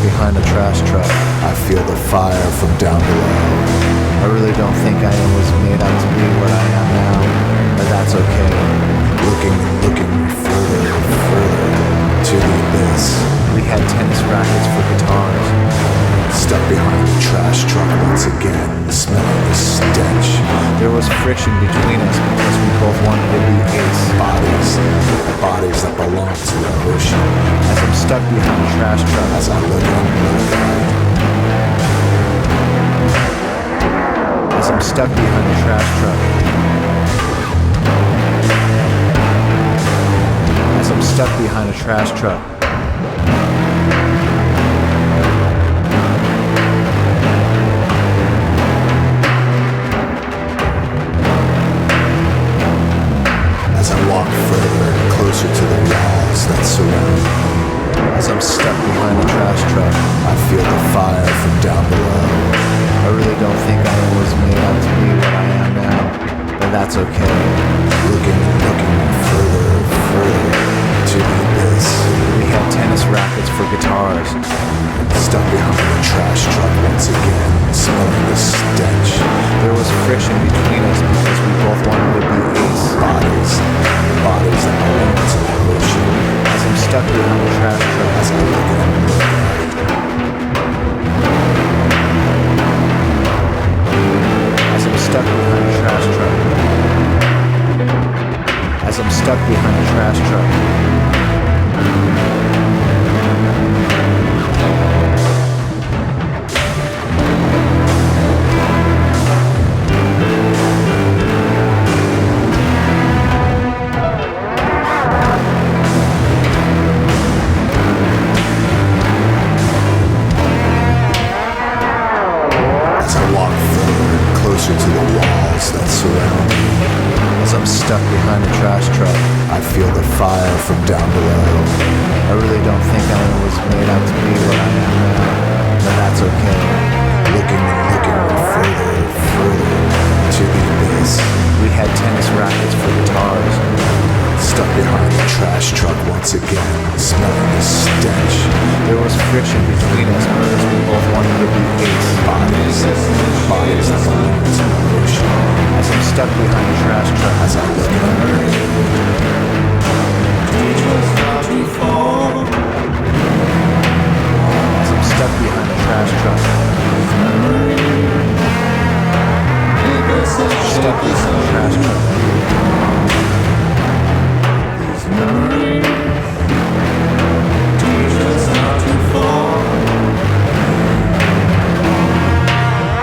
behind a trash truck. I feel the fire from down below. I really don't think I was made out to be what I am now, but that's okay. Looking further and further to the abyss. We had tennis rackets for guitars. Stuck behind the trash truck once again, smelling the stench. There was friction between us because we both wanted to be ace. Bodies that belong to the ocean. As I'm stuck behind a trash truck, As I look at as I'm stuck behind a trash truck, as I'm stuck behind a trash truck. as I walk further and closer to the walls that surround me. As I'm stuck behind a trash truck, I feel the fire from down below. I really don't think I was made out to be what I am now, but that's okay. Looking further and further to the abyss. We had tennis rackets for guitars. Stuck behind the trash truck once again, smelling the stench. There was friction between us because we both wanted to be ace. Bodies that belong to the ocean. As I'm stuck behind a trash truck, As I look as I'm stuck behind a trash truck, as I'm stuck behind a trash truck. to the walls that surround me. As I'm stuck behind a trash truck, I feel the fire from down below. I really don't think I was made out to be what I am now, but that's okay. Looking further to the abyss. We had tennis rackets for guitars. Stuck behind the trash truck once again, smelling the stench. There was friction between us because we both wanted to be ace. Bodies that belong to the ocean. As I'm stuck behind a trash truck, As I look at as I'm stuck behind a trash truck, stuck behind a trash truck.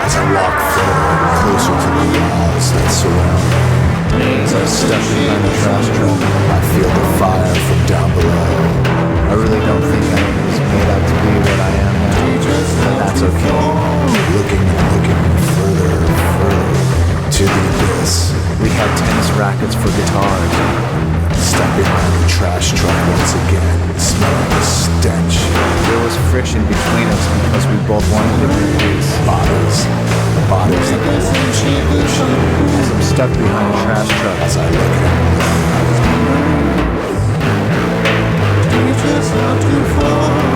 As I walk further and closer to the walls that surround me. As I'm stuck behind a trash truck, I feel the fire from down below. I really don't think I was made out to be what I am now, but that's okay. Looking further to the abyss. We had tennis rackets for guitars. Stuck behind the trash truck once again, smelling the stench. There was friction between us because we both wanted to be ace. Bodies that belong to the ocean. As I'm stuck behind a trash truck, As I look at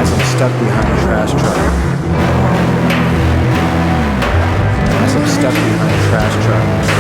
as I'm stuck behind a trash truck, as I'm stuck behind a trash truck.